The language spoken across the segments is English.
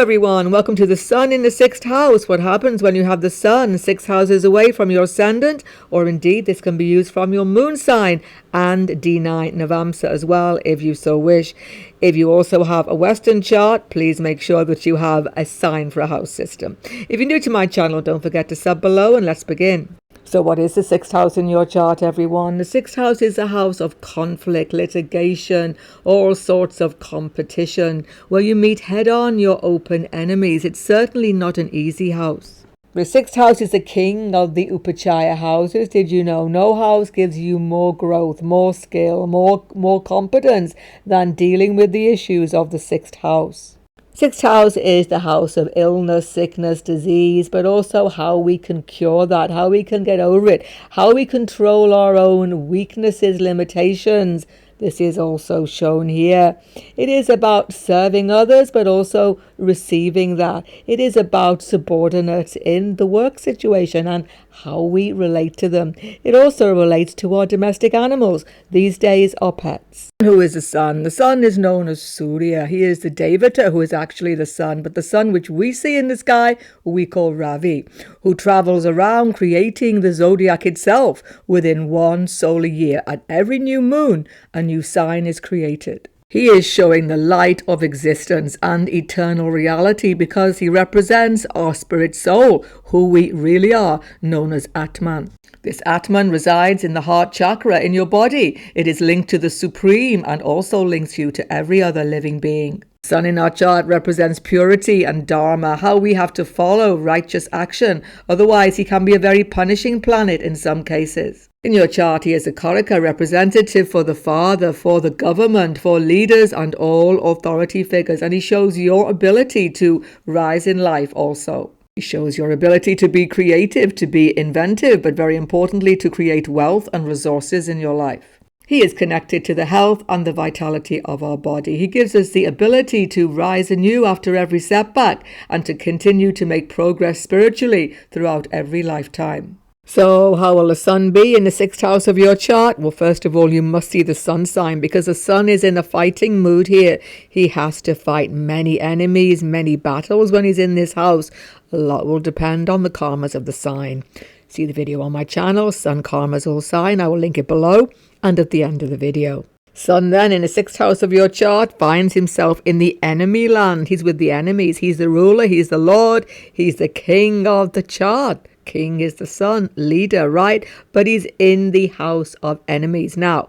everyone, welcome to the sun in the sixth house. What happens when you have the sun 6 houses away from your ascendant, or indeed this can be used from your moon sign and D9 Navamsa as well if you so wish. If you also have a Western chart, please make sure that you have a sign for a house system. If you're new to my channel, don't forget to sub below and let's begin. So what is the sixth house in your chart, everyone? The sixth house is a house of conflict, litigation, all sorts of competition, where you meet head-on your open enemies. It's certainly not an easy house. The sixth house is the king of the Upachaya houses. Did you know? No house gives you more growth, more skill, more competence than dealing with the issues of the sixth house. Sixth house is the house of illness, sickness, disease, but also how we can cure that, how we can get over it, how we control our own weaknesses, limitations. This is also shown here. It is about serving others, but also receiving that. It is about subordinates in the work situation and how we relate to them. It also relates to our domestic animals, these days our pets. Who is the sun? The sun is known as Surya. He is the Devata who is actually the sun, but the sun which we see in the sky, we call Ravi, who travels around creating the zodiac itself within one solar year. At every new moon, a new sign is created. He is showing the light of existence and eternal reality because he represents our spirit soul, who we really are, known as Atman. This Atman resides in the heart chakra in your body. It is linked to the Supreme and also links you to every other living being. Sun in our chart represents purity and dharma, how we have to follow righteous action. Otherwise, he can be a very punishing planet in some cases. In your chart, he is a Karaka representative for the father, for the government, for leaders and all authority figures. And he shows your ability to rise in life also. He shows your ability to be creative, to be inventive, but very importantly, to create wealth and resources in your life. He is connected to the health and the vitality of our body. He gives us the ability to rise anew after every setback and to continue to make progress spiritually throughout every lifetime. So how will the sun be in the sixth house of your chart? Well, first of all, you must see the sun sign because the sun is in a fighting mood here. He has to fight many enemies, many battles when he's in this house. A lot will depend on the karmas of the sign. See the video on my channel, Sun Karmas All Sign. I will link it below and at the end of the video. Sun then in the sixth house of your chart finds himself in the enemy land. He's with the enemies. He's the ruler. He's the lord. He's the king of the chart. King is the sun, leader, right? But he's in the house of enemies. Now,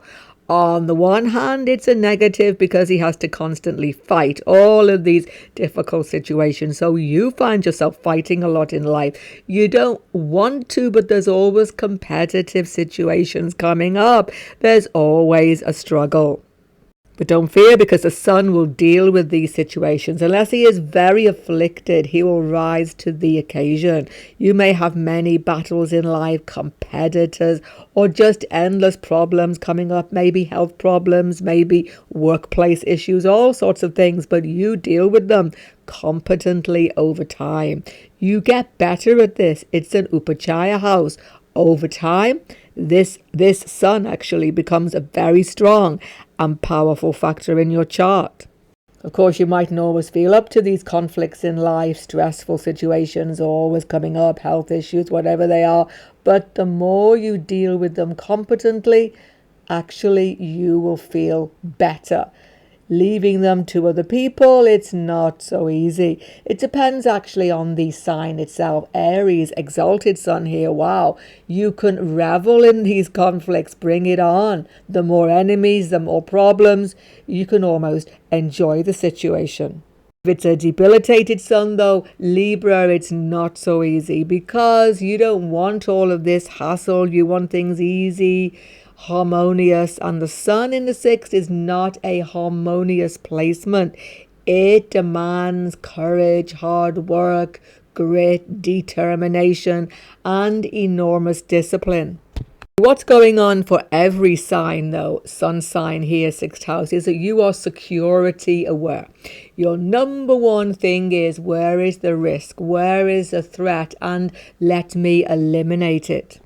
on the one hand, it's a negative because he has to constantly fight all of these difficult situations. So you find yourself fighting a lot in life. You don't want to, but there's always competitive situations coming up. There's always a struggle. But don't fear because the sun will deal with these situations. Unless he is very afflicted, he will rise to the occasion. You may have many battles in life, competitors, or just endless problems coming up, maybe health problems, maybe workplace issues, all sorts of things, but you deal with them competently over time. You get better at this. It's an Upachaya house. Over time, this sun actually becomes a very strong and powerful factor in your chart. Of course, you mightn't always feel up to these conflicts in life, stressful situations always coming up, health issues, whatever they are. But the more you deal with them competently, actually you will feel better. Leaving them to other people, it's not so easy. It depends actually on the sign itself. Aries, exalted sun here. Wow, you can revel in these conflicts. Bring it on. The more enemies, the more problems. You can almost enjoy the situation. If it's a debilitated sun though, Libra, it's not so easy because you don't want all of this hassle. You want things easy, harmonious, and the sun in the sixth is not a harmonious placement. It demands courage, hard work, grit, determination, and enormous discipline. What's going on for every sign though, sun sign here, sixth house, is that you are security aware. Your number one thing is, where is the risk? Where is the threat? And let me eliminate it.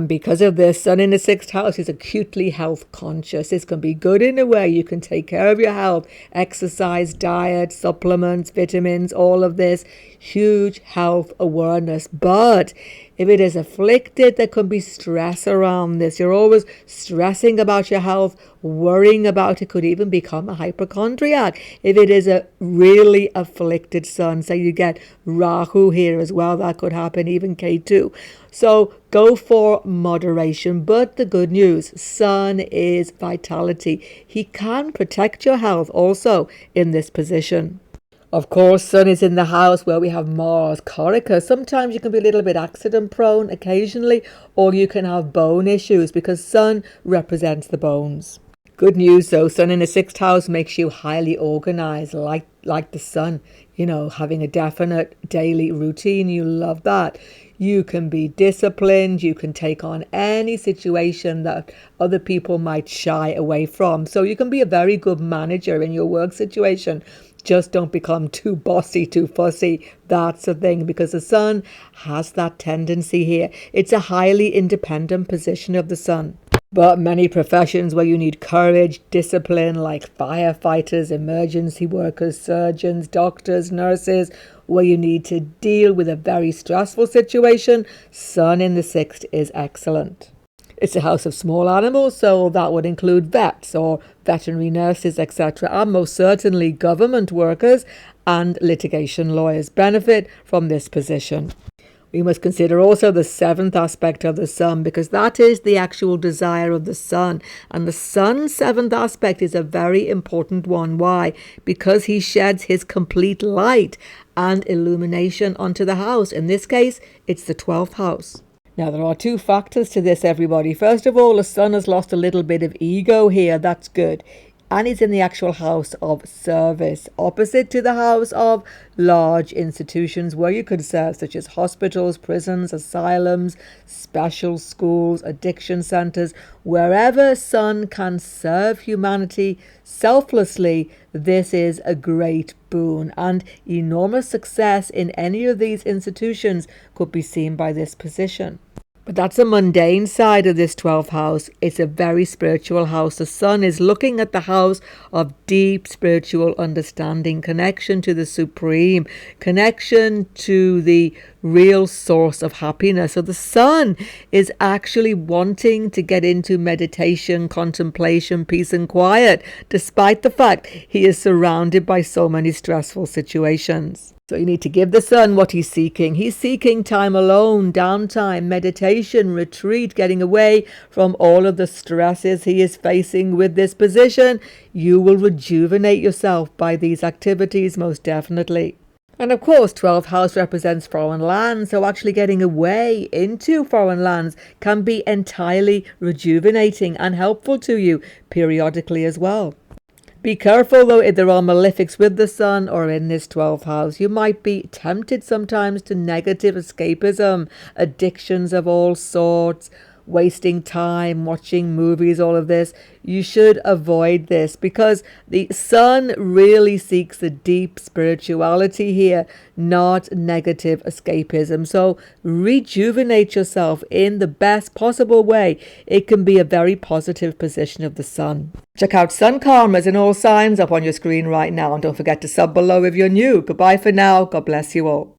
Because of this, Sun in the sixth house is acutely health conscious. This can be good in a way. You can take care of your health, exercise, diet, supplements, vitamins, all of this. Huge health awareness. But if it is afflicted, there could be stress around this. You're always stressing about your health, worrying about it, could even become a hypochondriac if it is a really afflicted sun. So you get Rahu here as well. That could happen, even K2. So go for moderation. But the good news, Sun is vitality. He can protect your health also in this position. Of course, Sun is in the house where we have Mars, Karika. Sometimes you can be a little bit accident prone occasionally, or you can have bone issues because Sun represents the bones. Good news though, Sun in the sixth house makes you highly organized, like the sun, having a definite daily routine. You love that. You can be disciplined. You can take on any situation that other people might shy away from. So you can be a very good manager in your work situation. Just don't become too bossy, too fussy. That's the thing, because the sun has that tendency here. It's a highly independent position of the sun. But many professions where you need courage, discipline, like firefighters, emergency workers, surgeons, doctors, nurses, where you need to deal with a very stressful situation, Sun in the sixth is excellent. It's a house of small animals, so that would include vets or veterinary nurses, etc. And most certainly government workers and litigation lawyers benefit from this position. We must consider also the seventh aspect of the sun, because that is the actual desire of the sun. And the sun's seventh aspect is a very important one. Why? Because he sheds his complete light and illumination onto the house. In this case, it's the 12th house. Now, there are two factors to this, everybody. First of all, the sun has lost a little bit of ego here. That's good. And it's in the actual house of service, opposite to the house of large institutions where you could serve, such as hospitals, prisons, asylums, special schools, addiction centers. Wherever Sun can serve humanity selflessly, this is a great boon, and enormous success in any of these institutions could be seen by this position. But that's a mundane side of this 12th house. It's a very spiritual house. The sun is looking at the house of deep spiritual understanding, connection to the supreme, connection to the real source of happiness. So the sun is actually wanting to get into meditation, contemplation, peace and quiet, despite the fact he is surrounded by so many stressful situations. So you need to give the sun what he's seeking. He's seeking time alone, downtime, meditation, retreat, getting away from all of the stresses he is facing with this position. You will rejuvenate yourself by these activities, most definitely. And of course, 12th house represents foreign lands, so actually getting away into foreign lands can be entirely rejuvenating and helpful to you periodically as well. Be careful though, if there are malefics with the sun or in this 12th house. You might be tempted sometimes to negative escapism, addictions of all sorts, wasting time, watching movies, all of this. You should avoid this because the sun really seeks the deep spirituality here, not negative escapism. So rejuvenate yourself in the best possible way. It can be a very positive position of the sun. Check out Sun Karmas in all signs up on your screen right now, and don't forget to sub below if you're new. Goodbye for now. God bless you all.